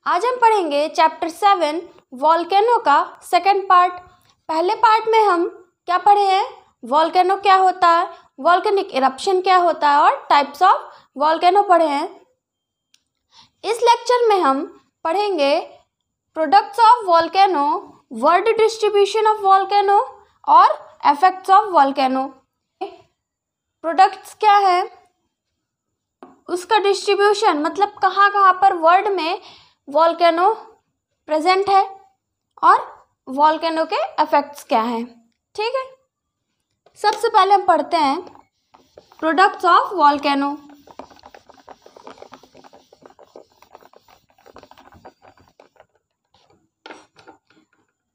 आज हम पढ़ेंगे चैप्टर 7 वॉल्केनो का सेकंड पार्ट। पहले पार्ट में हम क्या पढ़े हैं, वॉल्केनो क्या होता है, वॉल्केनिक इरप्शन क्या होता है और टाइप्स ऑफ वॉल्केनो पढ़े हैं। इस लेक्चर में हम पढ़ेंगे products of volcano, world distribution of volcano और इफेक्ट्स ऑफ वॉल्केनो। प्रोडक्ट्स क्या है, उसका डिस्ट्रीब्यूशन मतलब कहाँ कहाँ पर वर्ल्ड में वॉल्केनो प्रेजेंट है और वॉल्केनो के इफेक्ट्स क्या हैं। ठीक है, सबसे पहले हम पढ़ते हैं products of volcano.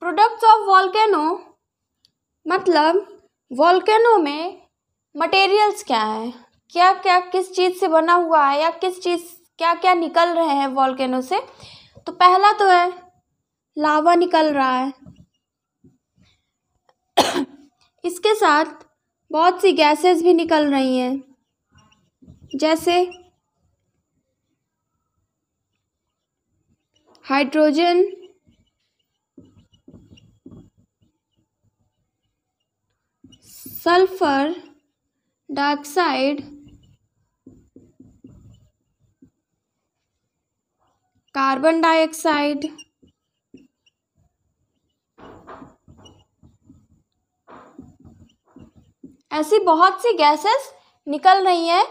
Products of volcano मतलब वॉल्केनो में मटेरियल्स क्या हैं, क्या क्या किस चीज़ से बना हुआ है या किस चीज़ क्या क्या निकल रहे हैं वॉल्केनो से। तो पहला तो है लावा निकल रहा है, इसके साथ बहुत सी गैसेस भी निकल रही हैं, जैसे hydrogen, sulphur dioxide, carbon dioxide, ऐसी बहुत सी गैसेस निकल रही हैं।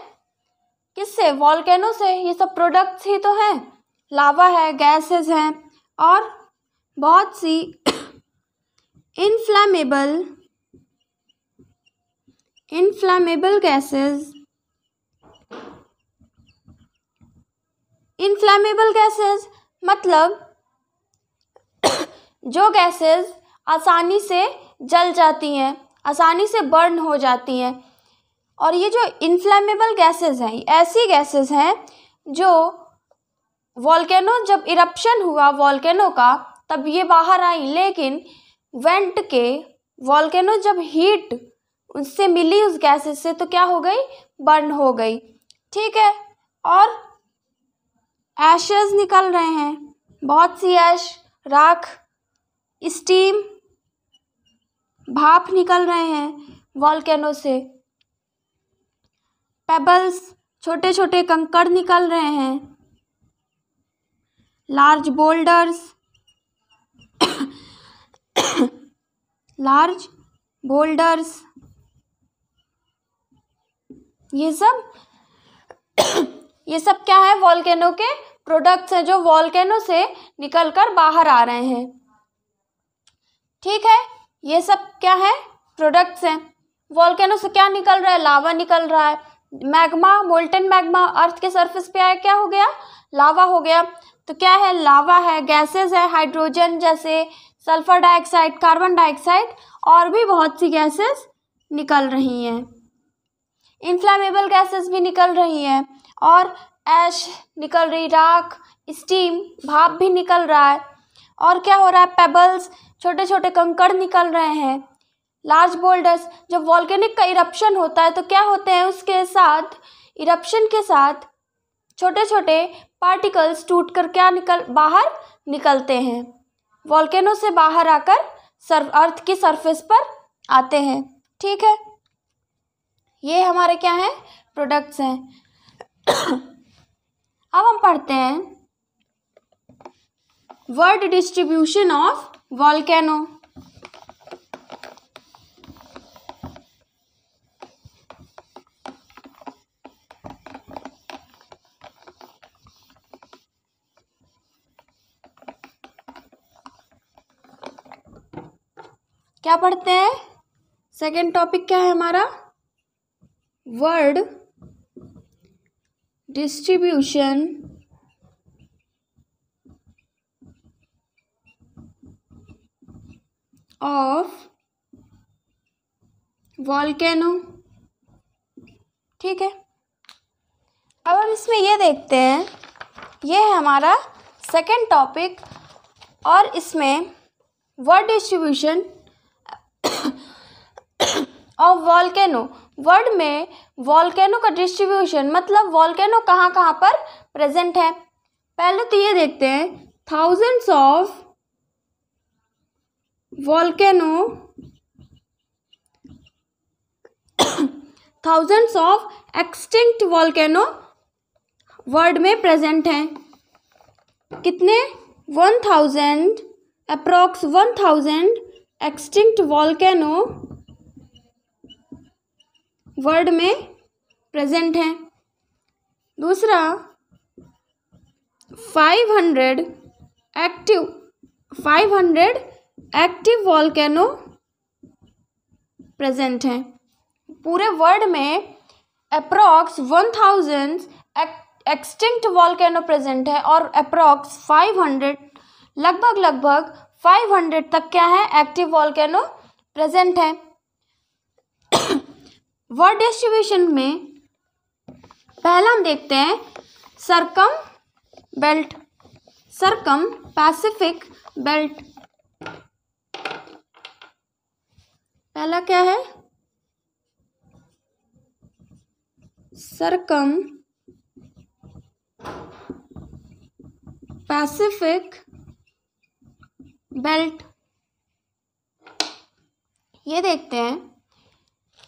किससे? वॉल्केनो से। ये सब प्रोडक्ट्स ही तो हैं, लावा है, गैसेस हैं और बहुत सी इनफ्लैमेबल गैसेस। इनफ्लैमेबल गैसेस मतलब जो गैसेस आसानी से जल जाती हैं, आसानी से बर्न हो जाती हैं। और ये जो इनफ्लैमेबल गैसेस हैं, ऐसी गैसेस हैं जो वॉल्केनो जब इरप्शन हुआ वॉल्केनो का तब ये बाहर आई, लेकिन वेंट के वॉल्केनो जब हीट उससे मिली उस गैसेस से तो क्या हो गई, बर्न हो गई। ठीक है, और ऐशेस निकल रहे हैं, बहुत सी ऐश, राख, स्टीम, भाप निकल रहे हैं वॉल्केनो से। पेबल्स, छोटे छोटे कंकड़ निकल रहे हैं, लार्ज बोल्डर्स, ये सब क्या है, वॉल्केनो के प्रोडक्ट्स हैं जो वॉल्केनो से निकलकर बाहर आ रहे हैं। ठीक है, ये सब क्या है, प्रोडक्ट्स हैं। वॉल्केनो से क्या निकल रहा है, लावा निकल रहा है। मैग्मा, मोल्टन मैग्मा अर्थ के सरफेस पे आया, क्या हो गया, लावा हो गया। तो क्या है, लावा है, गैसेस है, हाइड्रोजन जैसे सल्फर डाइऑक्साइड, कार्बन डाइऑक्साइड और भी बहुत सी गैसेस निकल रही हैं। इनफ्लैमेबल गैसेस भी निकल रही हैं और ऐश निकल रही, राख, स्टीम, भाप भी निकल रहा है। और क्या हो रहा है, पेबल्स, छोटे छोटे कंकड़ निकल रहे हैं। लार्ज बोल्डर्स, जब वॉल्केनिक का इरप्शन होता है तो क्या होते हैं, उसके साथ इरप्शन के साथ छोटे छोटे पार्टिकल्स टूट कर क्या बाहर निकलते हैं, वॉल्केनो से बाहर आकर अर्थ की सरफेस पर आते हैं। ठीक है, ये हमारे क्या हैं, प्रोडक्ट्स हैं। अब हम पढ़ते हैं वर्ल्ड डिस्ट्रीब्यूशन ऑफ वॉल्केनो। क्या पढ़ते हैं, सेकेंड टॉपिक क्या है हमारा, वर्ल्ड डिस्ट्रीब्यूशन ऑफ वॉल्केनो। ठीक है, अब हम इसमें ये देखते हैं, ये है हमारा सेकेंड टॉपिक और इसमें world distribution of volcano, world में वॉल्केनो का डिस्ट्रीब्यूशन मतलब वॉल्केनो कहाँ कहाँ पर प्रेजेंट है। पहले तो ये देखते हैं thousands of volcano thousands of extinct volcano world में प्रेजेंट हैं। कितने? 1000 अप्रॉक्स 1000 एक्सटिंक्ट वॉल्केनो वर्ल्ड में प्रेजेंट हैं। दूसरा 500 एक्टिव वॉल्केनो प्रेजेंट हैं। पूरे वर्ल्ड में अप्रॉक्स 1000 एक्सटिंक्ट वॉल्केनो प्रेजेंट है और अप्रॉक्स 500 लगभग 500 तक क्या है? एक्टिव वॉल्केनो प्रेजेंट है। वर्ल्ड डिस्ट्रीब्यूशन में पहला हम देखते हैं सरकम पैसिफिक बेल्ट। पहला क्या है? सरकम पैसिफिक बेल्ट। ये देखते हैं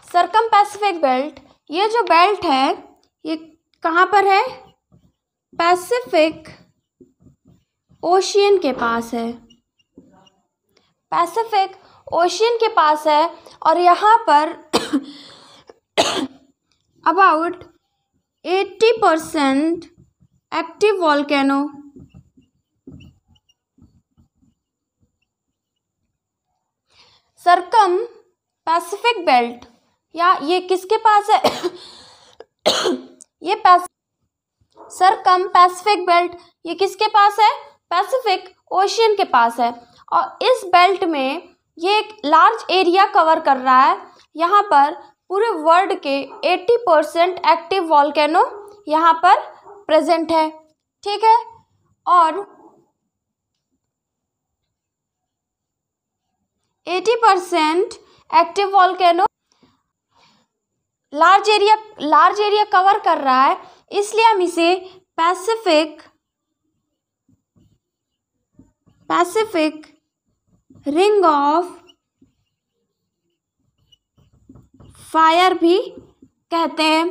सरकम पैसिफिक बेल्ट। ये जो बेल्ट है ये कहाँ पर है? पैसिफिक ओशियन के पास है। पैसिफिक ओशियन के पास है और यहाँ पर about 80% active volcano circum Pacific belt या ये किसके पास है? ये सरकम पैसिफिक बेल्ट ये किसके पास है? पैसिफिक ओशियन के पास है और इस बेल्ट में ये एक लार्ज एरिया कवर कर रहा है। यहाँ पर पूरे वर्ल्ड के 80% एक्टिव वॉल्केनो यहाँ पर प्रेजेंट है। ठीक है, और 80% active volcano large area cover कर रहा है, इसलिए हम इसे पैसिफिक रिंग ऑफ फायर भी कहते हैं।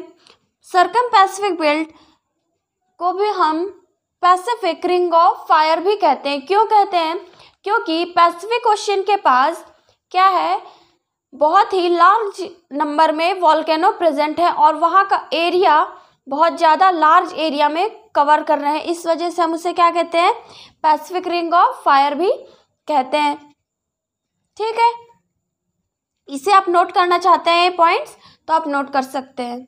सरकम पैसिफिक बेल्ट को भी हम पैसिफिक रिंग ऑफ फायर भी कहते हैं। क्यों कहते हैं? क्योंकि पैसिफिक ओशियन के पास क्या है? बहुत ही लार्ज नंबर में वॉल्केनो प्रेजेंट है और वहाँ का एरिया बहुत ज़्यादा लार्ज एरिया में कवर कर रहे हैं। इस वजह से हम उसे क्या कहते हैं? पैसिफिक रिंग ऑफ फायर भी कहते हैं। ठीक है, इसे आप नोट करना चाहते हैं पॉइंट्स तो आप नोट कर सकते हैं।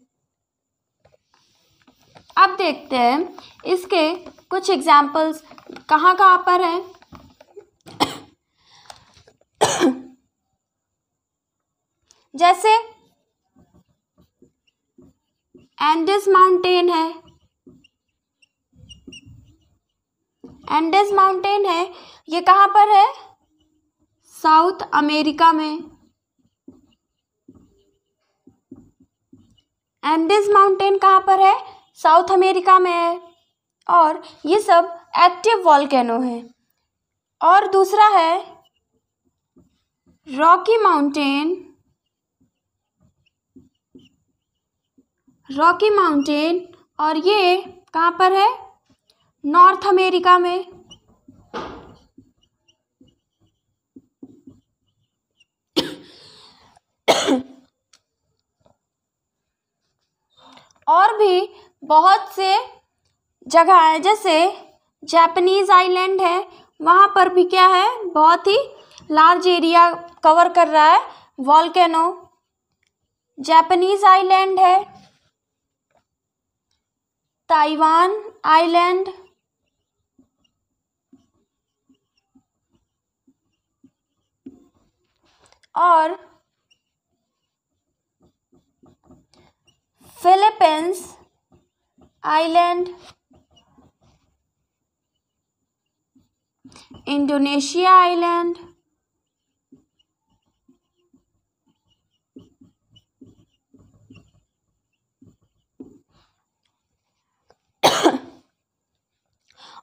अब देखते हैं इसके कुछ एग्जाम्पल्स कहाँ पर हैं। जैसे एंडेस माउंटेन है। एंडेस माउंटेन है, ये कहाँ पर है? साउथ अमेरिका में। एंडेस माउंटेन कहाँ पर है? साउथ अमेरिका में है और ये सब एक्टिव वॉल्केनो है। और दूसरा है रॉकी माउंटेन और ये कहाँ पर है? नॉर्थ अमेरिका में। और भी बहुत से जगह है, जैसे जापानीज आइलैंड है, वहाँ पर भी क्या है? बहुत ही लार्ज एरिया कवर कर रहा है वॉल्केनो। जापानीज आइलैंड है, ताइवान आइलैंड, और फिलीपींस आइलैंड, इंडोनेशिया आइलैंड,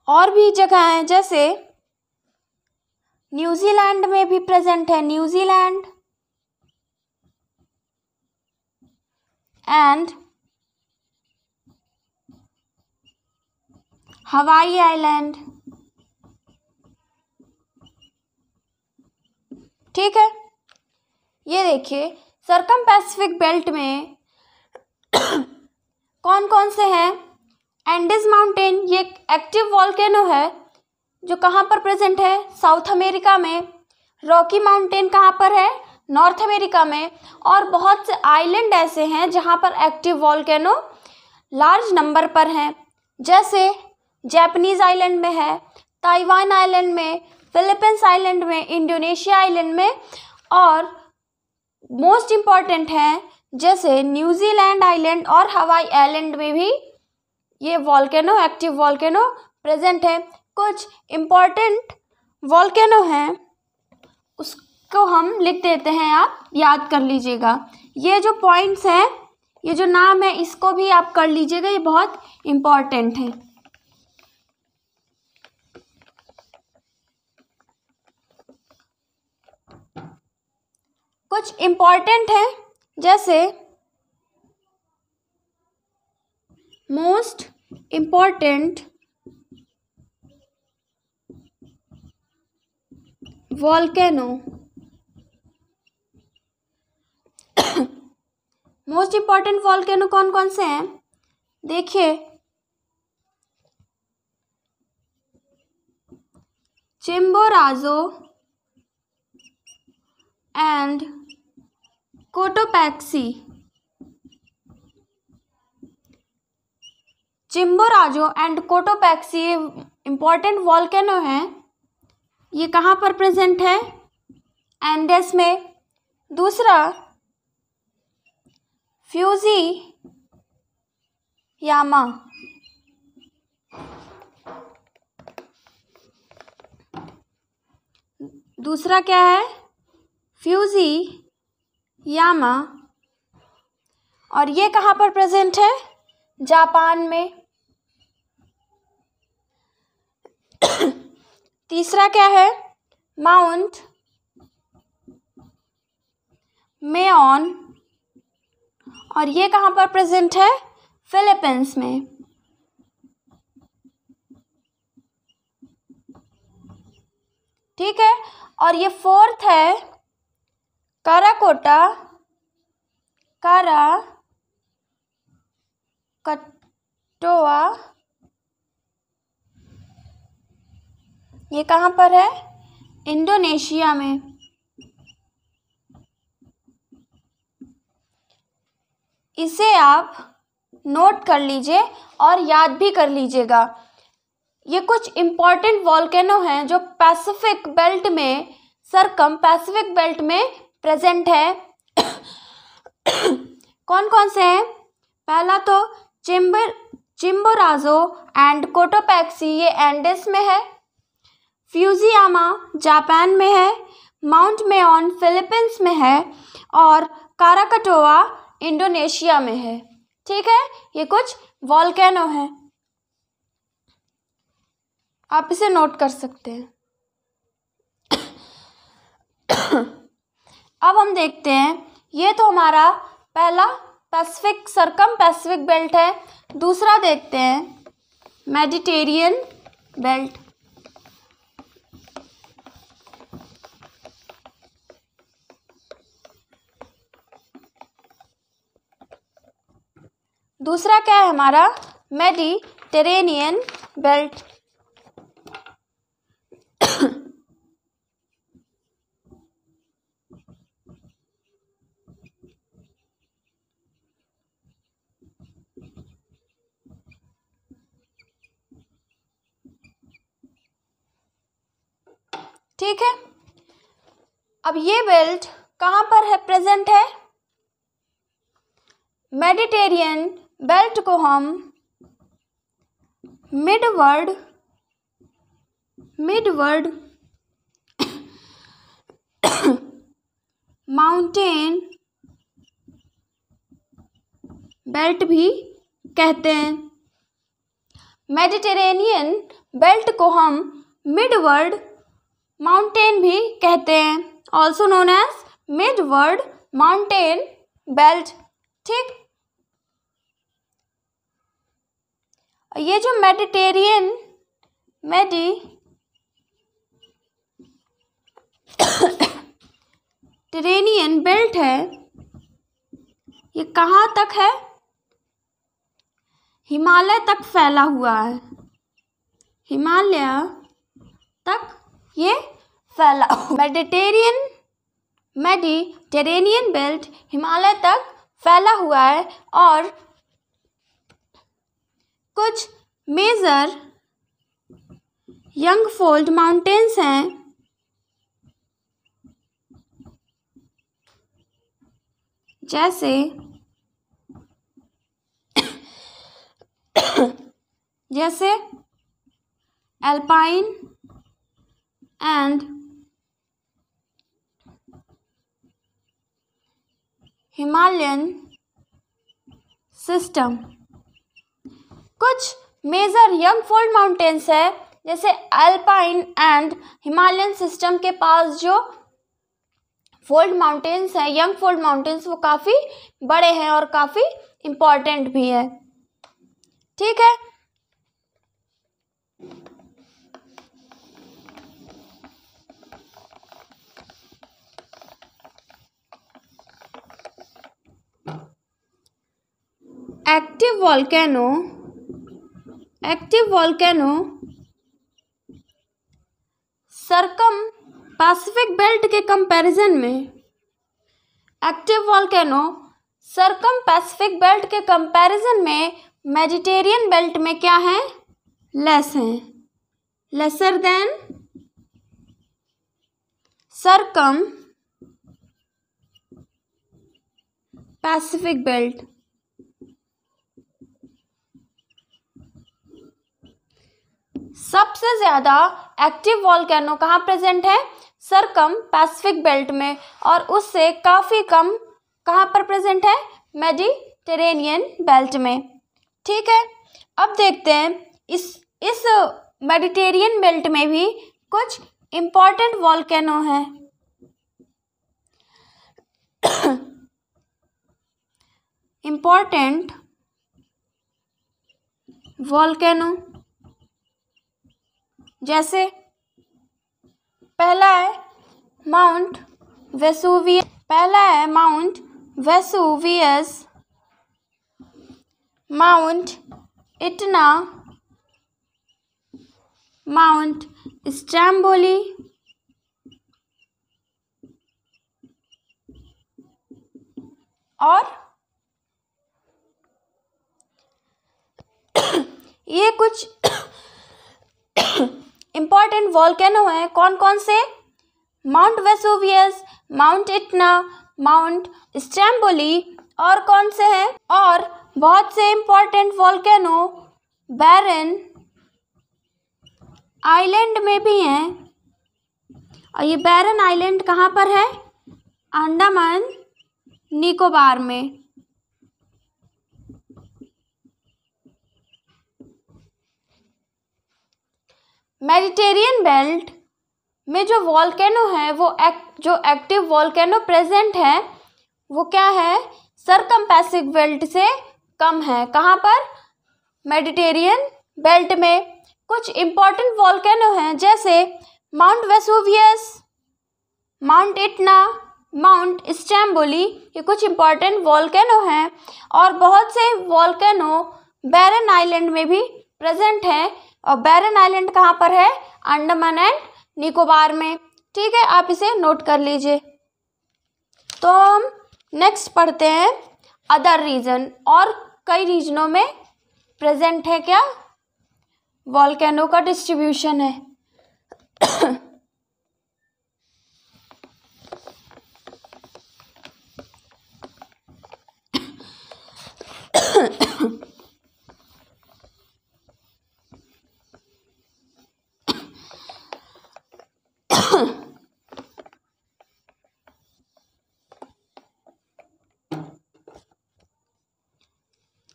और भी जगह हैं, जैसे न्यूजीलैंड में भी प्रेजेंट है, न्यूजीलैंड एंड हवाई आइलैंड। ठीक है, ये देखिए सरकम पैसिफिक बेल्ट में कौन कौन से हैं। एंडीज माउंटेन, ये एक एक्टिव वॉल्केनो है जो कहाँ पर प्रेजेंट है, साउथ अमेरिका में। रॉकी माउंटेन कहाँ पर है, नॉर्थ अमेरिका में। और बहुत से आइलैंड ऐसे हैं जहाँ पर एक्टिव वॉल्केनो लार्ज नंबर पर हैं, जैसे जापानीज आइलैंड में है, ताइवान आइलैंड में, फिलीपींस आइलैंड में, इंडोनेशिया आइलैंड में, और मोस्ट इम्पॉर्टेंट है जैसे न्यूजीलैंड आइलैंड और हवाई आइलैंड में भी ये वॉल्केनो, एक्टिव वॉल्केनो प्रेजेंट है। कुछ इम्पॉर्टेंट वॉल्केनो हैं, उसको हम लिख देते हैं, आप याद कर लीजिएगा। ये जो पॉइंट्स हैं, ये जो नाम है, इसको भी आप कर लीजिएगा, ये बहुत इम्पॉर्टेंट है। कुछ इम्पॉर्टेंट है जैसे most important volcano. Most important volcano कौन कौन से हैं, देखिए Chimborazo and Cotopaxi. Chimborazo and Cotopaxi important volcano हैं। ये कहाँ पर प्रेजेंट है, एंडेस में। दूसरा फ्यूजी यामा, दूसरा क्या है, फ्यूजी यामा, और ये कहाँ पर प्रेजेंट है, जापान में। तीसरा क्या है, माउंट मेओन, और ये कहाँ पर प्रेजेंट है, फिलीपींस में। ठीक है, और ये फोर्थ है काराकोटा, काराकटोआ, ये कहाँ पर है, इंडोनेशिया में। इसे आप नोट कर लीजिए और याद भी कर लीजिएगा। ये कुछ इम्पॉर्टेंट वॉल्केनो हैं जो पैसिफिक बेल्ट में, सरकम पैसिफिक बेल्ट में प्रेजेंट है। कौन कौन से हैं, पहला तो चिम्बोराजो एंड कोटोपैक्सी, ये एंडेस में है। फ्यूजियामा जापान में है, माउंट मेओन फिलीपींस में है, और काराकटोआ इंडोनेशिया में है। ठीक है, ये कुछ वॉल्केनो हैं, आप इसे नोट कर सकते हैं। अब हम देखते हैं, ये तो हमारा पहला पैसिफिक, सरकम पैसिफिक बेल्ट है। दूसरा देखते हैं मेडिटेरियन बेल्ट। दूसरा क्या है हमारा, मेडिटेरेनियन बेल्ट। ठीक है, अब ये बेल्ट कहाँ पर है, प्रेजेंट है। मेडिटेरियन बेल्ट को हम मिडवर्ड माउंटेन बेल्ट भी कहते हैं। मेडिटेरेनियन बेल्ट को हम मिडवर्ड माउंटेन भी कहते हैं, also known as midworld mountain belt. ठीक, ये जो मेडिटेरेनियन बेल्ट है, ये कहाँ तक है? हिमालय तक फैला हुआ है, हिमालय तक ये फैला। मेडिटेरेनियन बेल्ट हिमालय तक फैला हुआ है और कुछ मेजर यंगफोल्ड माउंटेन्स हैं, जैसे एल्पाइन एंड हिमालयन सिस्टम। कुछ मेजर यंगफोल्ड माउंटेन्स है, जैसे अल्पाइन एंड हिमालयन सिस्टम के पास जो फोल्ड माउंटेन्स है, यंग फोल्ड माउंटेन्स, वो काफ़ी बड़े हैं और काफ़ी इम्पॉर्टेंट भी है। ठीक है, active volcano circum Pacific belt के कंपैरिजन में, active volcano circum Pacific belt के कंपैरिजन में मेडिटेरियन बेल्ट में क्या है? लेस हैं, लेसर देन सरकम पैसिफिक बेल्ट। सबसे ज़्यादा एक्टिव वॉल्केनो कहाँ प्रेजेंट है? सरकम पैसिफिक बेल्ट में, और उससे काफ़ी कम कहाँ पर प्रेजेंट है? मेडिटेरेनियन बेल्ट में। ठीक है, अब देखते हैं इस मेडिटेरियन बेल्ट में भी कुछ इम्पॉर्टेंट वॉल्केनो हैं। इम्पॉर्टेंट वॉल्केनो, जैसे पहला है माउंट वेसुवियस, माउंट इटना, माउंट स्ट्रैम्बोली, और ये कुछ इम्पॉर्टेंट वॉल्केनो है। कौन कौन से? माउंट वेसुवियस, माउंट इटना, माउंट स्ट्रैम्बोली, और कौन से हैं? और बहुत से इम्पॉर्टेंट वॉल्केनो बैरन आइलैंड में भी हैं, और ये बैरन आइलैंड कहाँ पर है? अंडमान निकोबार में। मेडिटेरियन बेल्ट में जो वॉल्केनो है, वो जो एक्टिव वॉल्केनो प्रेजेंट है, वो क्या है? सरकम पैसिफिक बेल्ट से कम है। कहाँ पर? मेडिटेरियन बेल्ट में। कुछ इम्पॉर्टेंट वॉल्केनो हैं, जैसे माउंट वेसुवियस, माउंट इटना, माउंट स्ट्रैम्बोली, ये कुछ इम्पॉर्टेंट वॉल्केनो हैं। और बहुत से वॉल्केनो बैरन आइलैंड में भी प्रेजेंट हैं, और बैरन आइलैंड कहाँ पर है? अंडमान एंड निकोबार में। ठीक है, आप इसे नोट कर लीजिए। तो हम नेक्स्ट पढ़ते हैं अदर रीजन, और कई रीजनों में प्रेजेंट है क्या? वॉल्केनो का डिस्ट्रीब्यूशन है।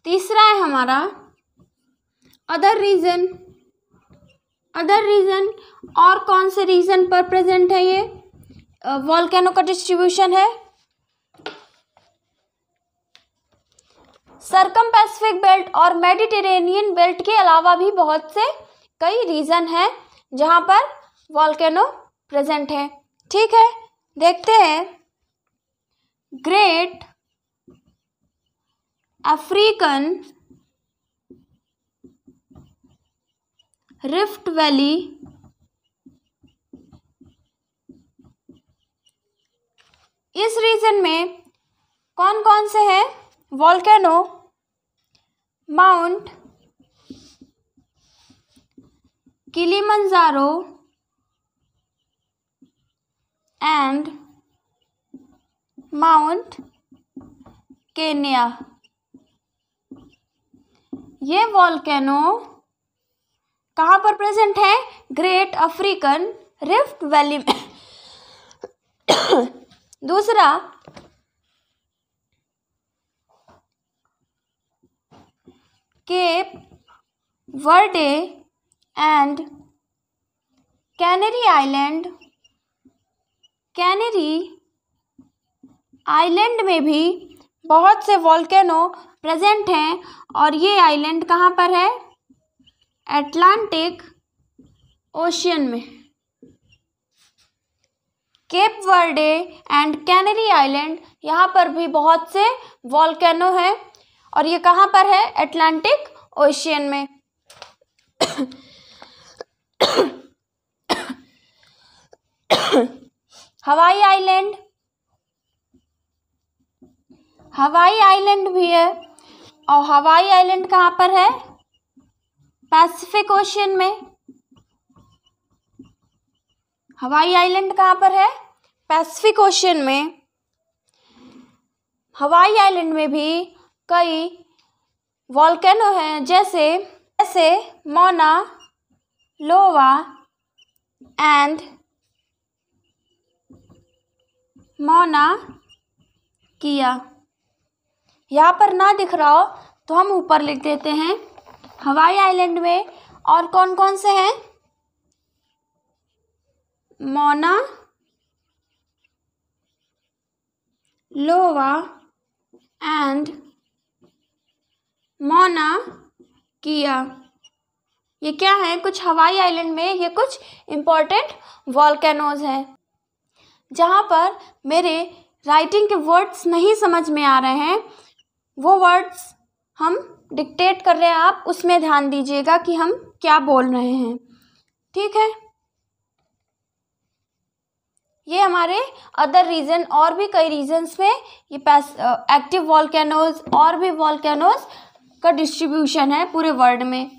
तीसरा है हमारा अदर रीजन और कौन से रीजन पर प्रेजेंट है ये वॉल्केनो का डिस्ट्रीब्यूशन है? सर्कम पैसिफिक बेल्ट और मेडिटेरेनियन बेल्ट के अलावा भी बहुत से कई रीजन हैं जहां पर वॉल्केनो प्रेजेंट है। ठीक है, देखते हैं। ग्रेट अफ्रीकन रिफ्ट वैली इस रीजन में कौन कौन से हैं volcano? Mount Kilimanjaro and mount Kenya. ये वॉल्केनो कहाँ पर प्रेजेंट है? ग्रेट अफ्रीकन रिफ्ट वैली में। दूसरा, Cape Verde and canary island. Canary island में भी बहुत से वॉल्केनो प्रेजेंट हैं और ये आइलैंड कहाँ पर है? अटलांटिक ओशियन में। Cape Verde and canary island, यहाँ पर भी बहुत से वॉल्केनो हैं और ये कहाँ पर है? अटलांटिक ओशियन में। हवाई आइलैंड भी है और हवाई आइलैंड कहाँ पर है? पैसिफिक ओशियन में। हवाई आइलैंड कहाँ पर है? पैसिफिक ओशियन में। हवाई आइलैंड में भी कई वॉल्केनो हैं जैसे मौना लोवा एंड मौना किया। यहाँ पर ना दिख रहा हो तो हम ऊपर लिख देते हैं। हवाई आइलैंड में और कौन कौन से हैं? मौना लोवा एंड मौना किया। ये क्या है? कुछ हवाई आइलैंड में ये कुछ इम्पोर्टेंट वॉल्केनोज हैं। जहाँ पर मेरे राइटिंग के वर्ड्स नहीं समझ में आ रहे हैं, वो वर्ड्स हम डिक्टेट कर रहे हैं, आप उसमें ध्यान दीजिएगा कि हम क्या बोल रहे हैं। ठीक है, ये हमारे अदर रीजन और भी कई रीजन्स में ये एक्टिव वॉल्केनोज और भी वॉल्केनोज का डिस्ट्रीब्यूशन है पूरे वर्ल्ड में।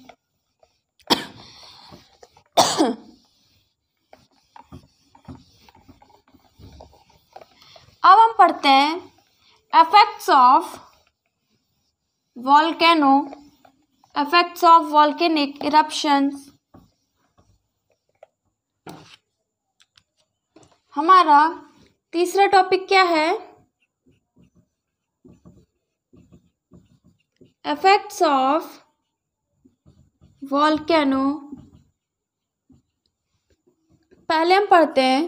अब हम पढ़ते हैं इफेक्ट्स ऑफ वॉल्केनिक इरप्शंस। हमारा तीसरा टॉपिक क्या है? Effects of volcano. पहले हम पढ़ते हैं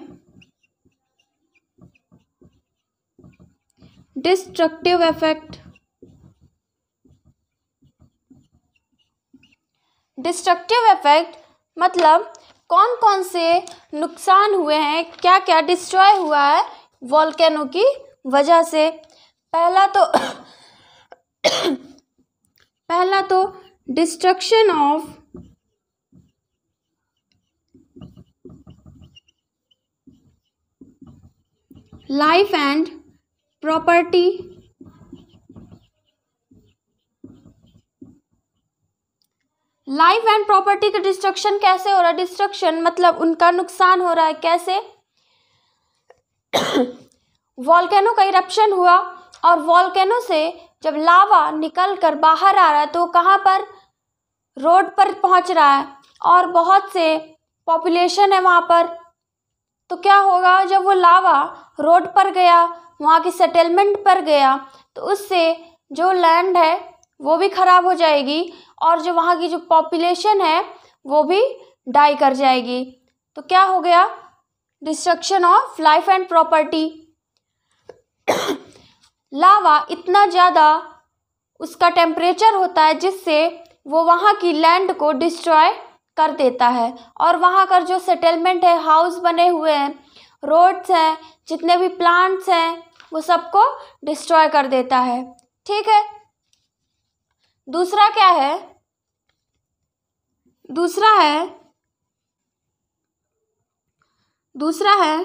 डिस्ट्रक्टिव इफेक्ट। डिस्ट्रक्टिव इफेक्ट मतलब कौन कौन से नुकसान हुए हैं, क्या क्या डिस्ट्रॉय हुआ है वॉल्केनो की वजह से। पहला तो destruction of life and property. Life and property का डिस्ट्रक्शन कैसे हो रहा है? डिस्ट्रक्शन मतलब उनका नुकसान हो रहा है। कैसे? वॉल्केनो का इरप्शन हुआ और वॉल्केनो से जब लावा निकल कर बाहर आ रहा है तो कहाँ पर? रोड पर पहुँच रहा है और बहुत से पॉपुलेशन है वहाँ पर। तो क्या होगा? जब वो लावा रोड पर गया, वहाँ की सेटलमेंट पर गया, तो उससे जो लैंड है वो भी ख़राब हो जाएगी और जो वहाँ की जो पॉपुलेशन है वो भी डाई कर जाएगी। तो क्या हो गया? Destruction of life and property. Lava इतना ज़्यादा उसका टेम्परेचर होता है जिससे वो वहाँ की लैंड को डिस्ट्रॉय कर देता है और वहाँ का जो सेटलमेंट है, हाउस बने हुए हैं, रोड्स हैं, जितने भी प्लांट्स हैं, वो सबको डिस्ट्रॉय कर देता है। ठीक है। दूसरा क्या है? दूसरा है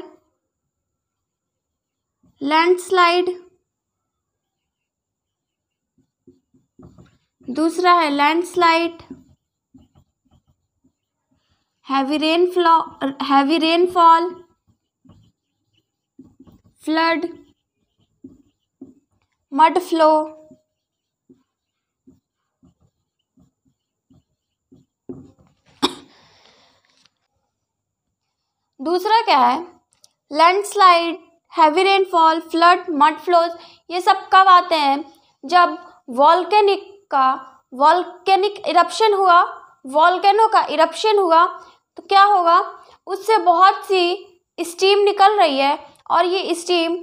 लैंडस्लाइड। दूसरा है landslide, heavy rainfall, flood, mud flow. दूसरा क्या है? Landslide, heavy rainfall, flood, mud flows, ये सब कब आते हैं? जब वॉल्केनिक इरप्शन हुआ, वॉल्केनो का इरप्शन हुआ, तो क्या होगा? उससे बहुत सी स्टीम निकल रही है और ये स्टीम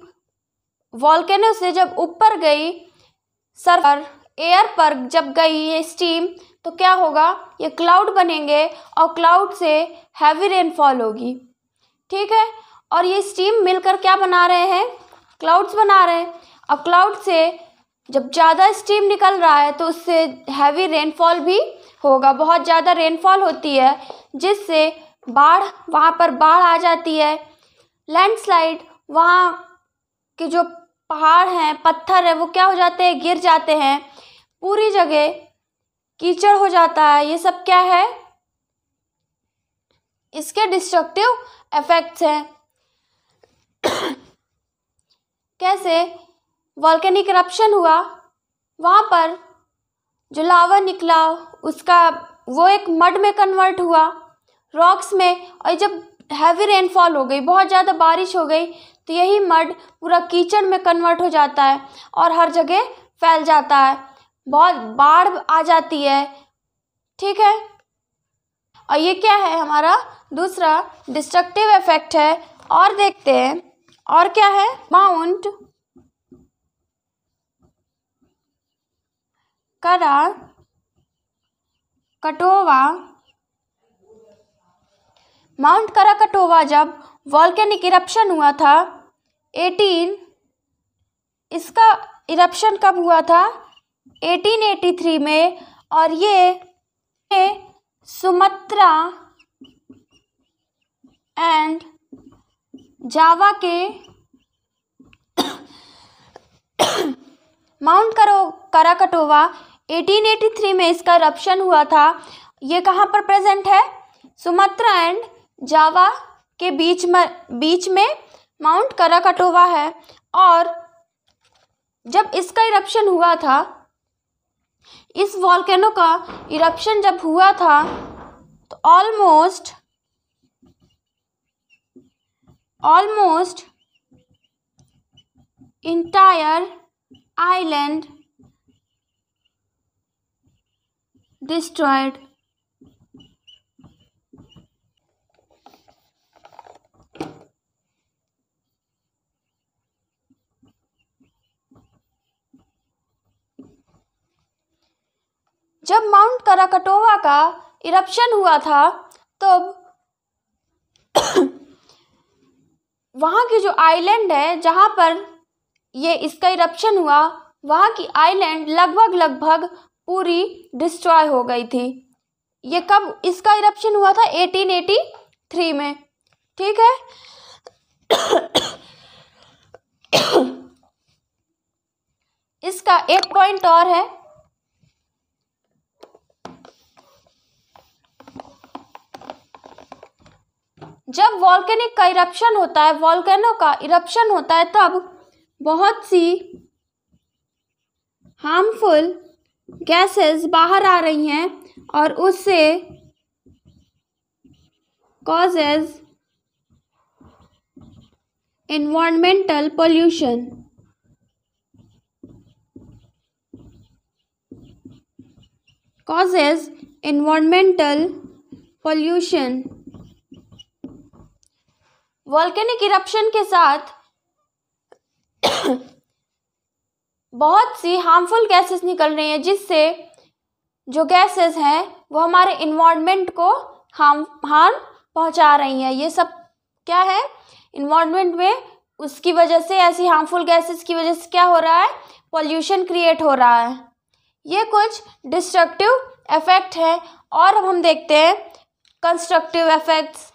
वॉल्केनो से जब ऊपर गई, सरफर एयर पर जब गई ये स्टीम, तो क्या होगा? ये क्लाउड बनेंगे और क्लाउड से हैवी रेनफॉल होगी। ठीक है। और ये स्टीम मिलकर क्या बना रहे हैं? क्लाउड्स बना रहे हैं। अब क्लाउड से जब ज़्यादा स्टीम निकल रहा है तो उससे हैवी रेनफॉल भी होगा, बहुत ज़्यादा रेनफॉल होती है जिससे वहाँ पर बाढ़ आ जाती है। लैंडस्लाइड, वहाँ के जो पहाड़ हैं, पत्थर है, वो क्या हो जाते हैं? गिर जाते हैं, पूरी जगह कीचड़ हो जाता है। ये सब क्या है? इसके डिस्ट्रक्टिव इफेक्ट्स हैं। कैसे? वॉल्केनिक इरप्शन हुआ, वहाँ पर जो लावा निकला उसका वो एक मड में कन्वर्ट हुआ, रॉक्स में, और जब हैवी रेनफॉल हो गई, बहुत ज़्यादा बारिश हो गई, तो यही मड पूरा कीचड़ में कन्वर्ट हो जाता है और हर जगह फैल जाता है, बहुत बाढ़ आ जाती है। ठीक है। और ये क्या है? हमारा दूसरा डिस्ट्रक्टिव इफेक्ट है। और देखते हैं और क्या है? माउंट कराकटोवा जब वॉल्केनिक इरप्शन हुआ था, इसका इरप्शन कब हुआ था? 1883 में। और ये सुमात्रा एंड जावा के माउंट कराकटोवा 1883 में इसका इरप्शन हुआ था। ये कहाँ पर प्रेजेंट है? सुमात्रा एंड जावा के बीच में माउंट कराकटोवा है। और जब इसका इरप्शन हुआ था, इस वॉल्केनो का इरप्शन जब हुआ था, तो ऑलमोस्ट इंटायर आइलैंड डिस्ट्रॉयड। जब माउंट कराकटोवा का इरप्शन हुआ था, तब वहाँ की जो आइलैंड है जहाँ पर ये इसका इरप्शन हुआ, वहाँ की आइलैंड लगभग पूरी डिस्ट्रॉय हो गई थी। ये कब इसका इरप्शन हुआ था? 1883 में। ठीक है। इसका एक पॉइंट और है। जब वॉल्केनिक का इरप्शन होता है, वॉल्केनो का इरप्शन होता है, तब बहुत सी हार्मफुल गैसेस बाहर आ रही हैं और उससे causes environmental pollution. causes environmental pollution। Volcanic eruption के साथ बहुत सी हार्मफुल गैसेस निकल रही हैं, जिससे जो गैसेस हैं वो हमारे इन्वायरमेंट को हार्म पहुंचा रही हैं। ये सब क्या है, इन्वायरमेंट में उसकी वजह से, ऐसी हार्मफुल गैसेस की वजह से क्या हो रहा है, पॉल्यूशन क्रिएट हो रहा है। ये कुछ डिस्ट्रक्टिव इफेक्ट है। और अब हम देखते हैं कंस्ट्रक्टिव इफेक्ट्स।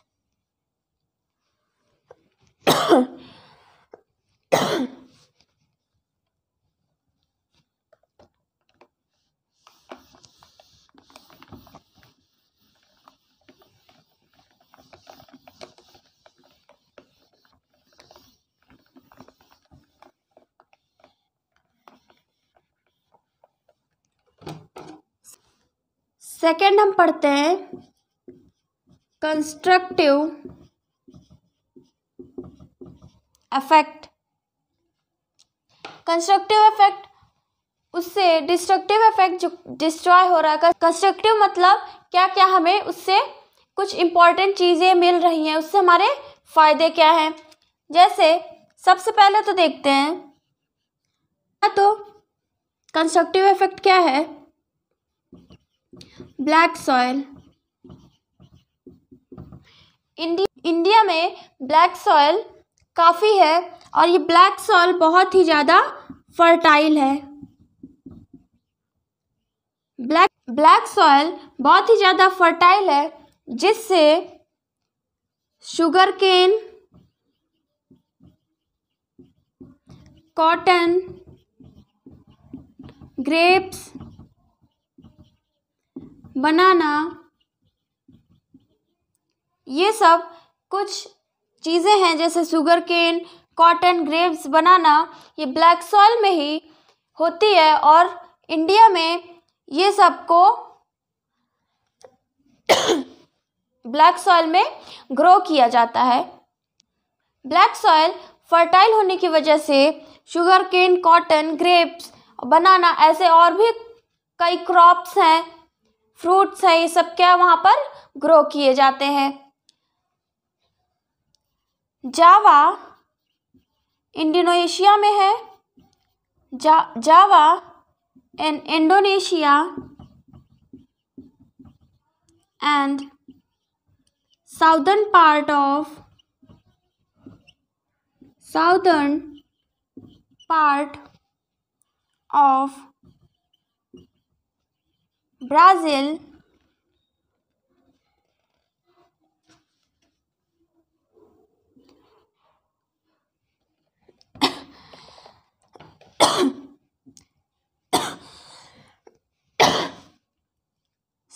सेकेंड हम पढ़ते हैं कंस्ट्रक्टिव इफेक्ट। कंस्ट्रक्टिव इफेक्ट उससे डिस्ट्रक्टिव इफेक्ट जो डिस्ट्रॉय हो रहा है। कंस्ट्रक्टिव मतलब क्या क्या हमें उससे कुछ इम्पॉर्टेंट चीज़ें मिल रही हैं, उससे हमारे फायदे क्या हैं। जैसे सबसे पहले तो देखते हैं, तो कंस्ट्रक्टिव इफेक्ट क्या है, ब्लैक सॉइल। इंडिया में ब्लैक सॉइल काफ़ी है और ये ब्लैक सॉइल बहुत ही ज़्यादा फर्टाइल है। ब्लैक सॉइल बहुत ही ज़्यादा फर्टाइल है, जिससे शुगर केन, कॉटन, ग्रेप्स, बनाना, ये सब कुछ चीज़ें हैं, जैसे शुगर केन, कॉटन, ग्रेप्स, बनाना, ये ब्लैक सॉइल में ही होती है और इंडिया में ये सब को ब्लैक सॉइल में ग्रो किया जाता है। ब्लैक सॉइल फर्टाइल होने की वजह से शुगर केन, कॉटन, ग्रेप्स, बनाना, ऐसे और भी कई क्रॉप्स हैं, फ्रूट्स हैं, ये सब क्या वहाँ पर ग्रो किए जाते हैं। जावा इंडोनेशिया में है। Java in Indonesia and southern part of Brazil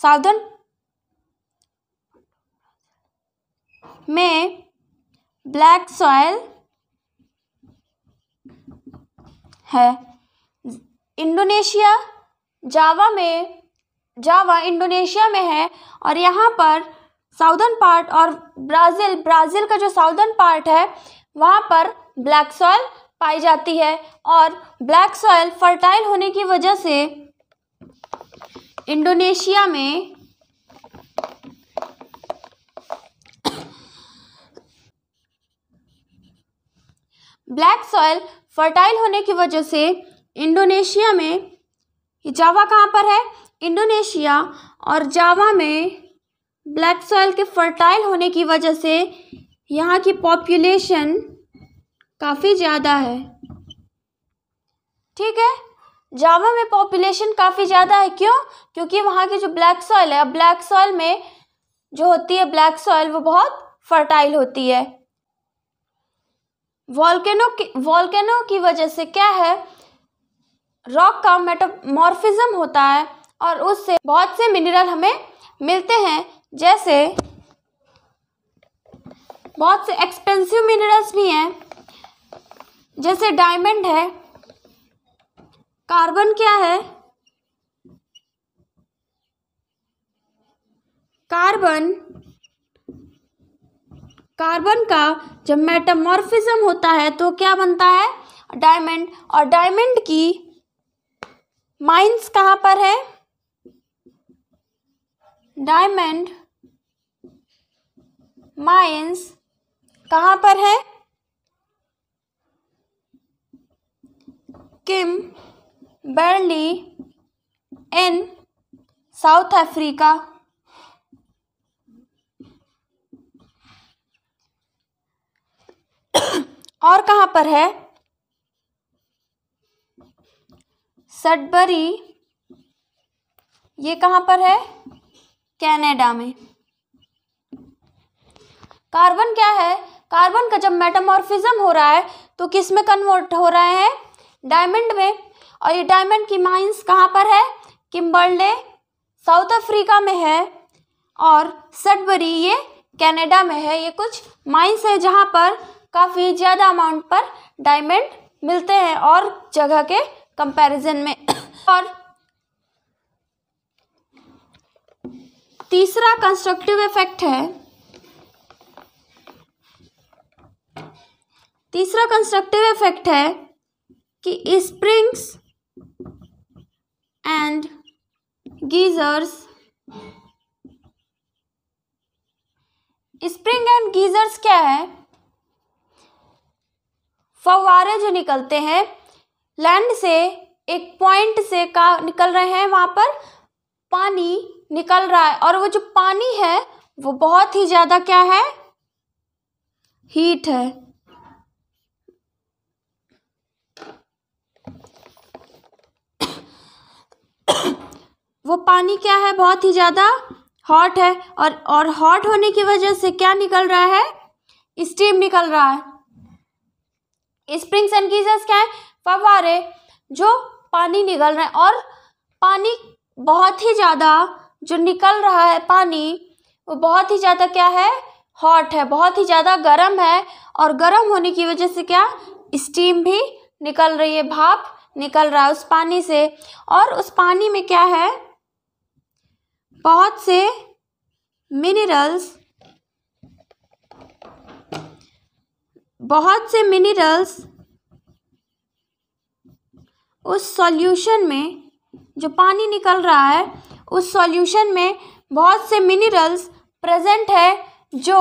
southern में ब्लैक सॉइल है। इंडोनेशिया, जावा इंडोनेशिया में है और यहाँ पर साउदर्न पार्ट और ब्राज़ील का जो साउदर्न पार्ट है वहाँ पर ब्लैक सॉइल पाई जाती है। और ब्लैक सॉइल फर्टाइल होने की वजह से इंडोनेशिया में ब्लैक सॉइल फर्टाइल होने की वजह से इंडोनेशिया में, जावा कहाँ पर है, इंडोनेशिया, और जावा में ब्लैक सॉइल के फर्टाइल होने की वजह से यहाँ की पॉपुलेशन काफ़ी ज़्यादा है। ठीक है, जावा में पॉपुलेशन काफ़ी ज़्यादा है। क्यों? क्योंकि वहाँ की जो ब्लैक सॉइल है, ब्लैक सॉइल में जो होती है ब्लैक सॉइल वो बहुत फर्टाइल होती है। वॉल्केनो की वजह से क्या है, रॉक का मेटामॉर्फिज्म होता है और उससे बहुत से मिनरल हमें मिलते हैं, जैसे बहुत से एक्सपेंसिव मिनरल्स भी हैं, जैसे डायमंड है। कार्बन क्या है, कार्बन का जब मेटामॉर्फिज्म होता है तो क्या बनता है, डायमंड। और डायमंड की माइंस कहाँ पर है, डायमंड माइंस कहाँ पर है? किम्बर्ली इन साउथ अफ्रीका। और कहाँ पर है? सडबरी, ये कहाँ पर है? कनाडा में। कार्बन क्या है? कार्बन का जब मेटामॉर्फिज्म हो रहा है तो किस में कन्वर्ट हो रहा है? डायमंड में। और ये डायमंड की माइंस कहाँ पर है? किम्बर्ले साउथ अफ्रीका में है और सडबरी ये कनाडा में है। ये कुछ माइंस है जहाँ पर काफ़ी ज़्यादा अमाउंट पर डायमंड मिलते हैं और जगह के कंपैरिजन में। और तीसरा कंस्ट्रक्टिव इफेक्ट है, तीसरा कंस्ट्रक्टिव इफेक्ट है कि springs and geysers, spring and geysers क्या है? फव्वारे जो निकलते हैं लैंड से, एक पॉइंट से का निकल रहे हैं, वहाँ पर पानी निकल रहा है और वो जो पानी है वो बहुत ही ज़्यादा क्या है? हीट है। वो पानी क्या है? बहुत ही ज़्यादा हॉट है और हॉट होने की वजह से क्या निकल रहा है? स्टीम निकल रहा है। स्प्रिंग्स एंड गीजर्स क्या है? फव्वारे जो पानी निकल रहे हैं और पानी बहुत ही ज़्यादा जो निकल रहा है पानी वो बहुत ही ज़्यादा क्या है? हॉट है, बहुत ही ज़्यादा गर्म है और गर्म होने की वजह से क्या? स्टीम भी निकल रही है, भाप निकल रहा है उस पानी से। और उस पानी में क्या है? बहुत से मिनरल्स, बहुत से मिनरल्स उस सॉल्यूशन में, जो पानी निकल रहा है उस सॉल्यूशन में बहुत से मिनरल्स प्रेजेंट है जो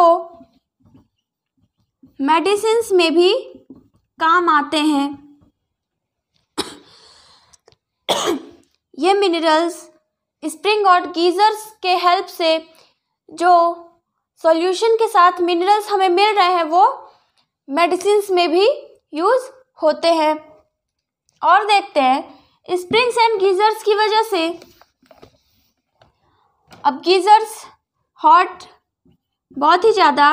मेडिसिन्स में भी काम आते हैं। ये मिनरल्स स्प्रिंग और गीजर्स के हेल्प से जो सॉल्यूशन के साथ मिनरल्स हमें मिल रहे हैं वो मेडिसिन्स में भी यूज़ होते हैं। और देखते हैं स्प्रिंग्स एंड गीजर्स की वजह से, अब गीजर्स हॉट, बहुत ही ज़्यादा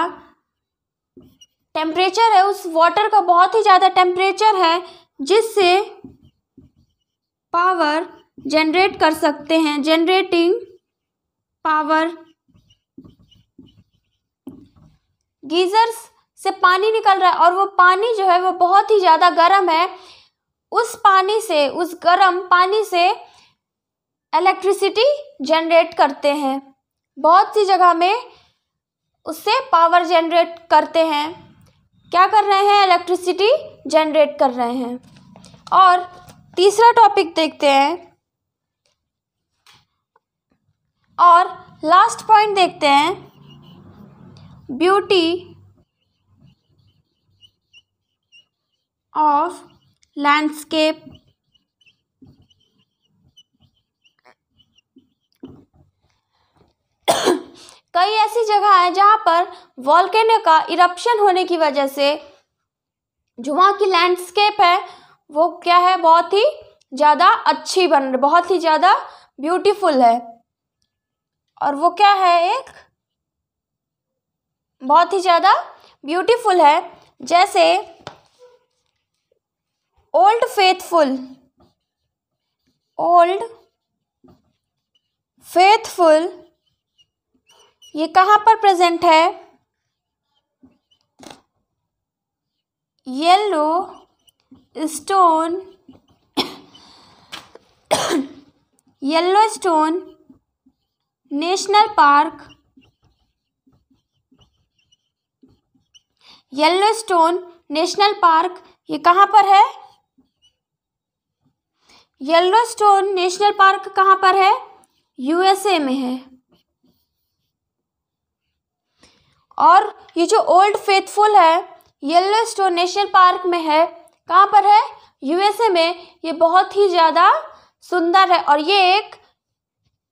टेम्परेचर है, उस वाटर का बहुत ही ज़्यादा टेम्परेचर है जिससे पावर जनरेट कर सकते हैं, जनरेटिंग पावर। गीजर्स से पानी निकल रहा है और वो पानी जो है वो बहुत ही ज़्यादा गर्म है। उस पानी से, उस गर्म पानी से इलेक्ट्रिसिटी जनरेट करते हैं, बहुत सी जगह में उससे पावर जनरेट करते हैं। क्या कर रहे हैं? इलेक्ट्रिसिटी जनरेट कर रहे हैं। और तीसरा टॉपिक देखते हैं और लास्ट पॉइंट देखते हैं, ब्यूटी ऑफ लैंडस्केप। कई ऐसी जगह है जहाँ पर वॉल्केनो का इरप्शन होने की वजह से जो वहाँ की लैंडस्केप है वो क्या है? बहुत ही ज़्यादा अच्छी बन रही, बहुत ही ज़्यादा ब्यूटीफुल है। और वो क्या है? एक बहुत ही ज़्यादा ब्यूटीफुल है। जैसे ओल्ड फेथफुल, ओल्ड फेथफुल ये कहाँ पर प्रेजेंट है? Yellow stone, Yellowstone national park, Yellowstone national park ये कहाँ पर है? येलोस्टोन नेशनल पार्क कहाँ पर है? यूएसए में है। और ये जो ओल्ड फेथफुल है येलोस्टोन नेशनल पार्क में है। कहाँ पर है? यूएसए में। ये बहुत ही ज़्यादा सुंदर है और ये एक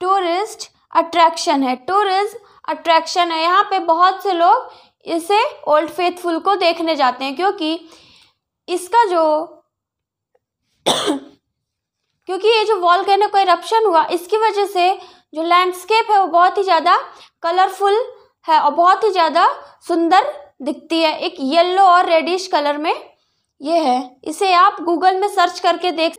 टूरिस्ट अट्रैक्शन है। टूरिस्ट अट्रैक्शन है। यहाँ पे बहुत से लोग इसे ओल्ड फेथफुल को देखने जाते हैं क्योंकि इसका जो क्योंकि ये जो वॉल्केनो का इरप्शन हुआ इसकी वजह से जो लैंडस्केप है वो बहुत ही ज़्यादा कलरफुल है और बहुत ही ज़्यादा सुंदर दिखती है। एक येलो और रेडिश कलर में ये है। इसे आप गूगल में सर्च करके देख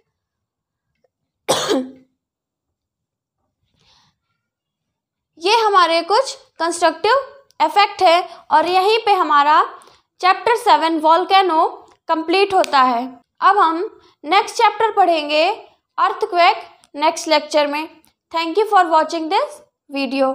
ये हमारे कुछ कंस्ट्रक्टिव इफेक्ट है और यहीं पे हमारा चैप्टर 7 वॉल्केनो कंप्लीट होता है। अब हम नेक्स्ट चैप्टर पढ़ेंगे अर्थक्वेक नेक्स्ट लेक्चर में। Thank you for watching this video.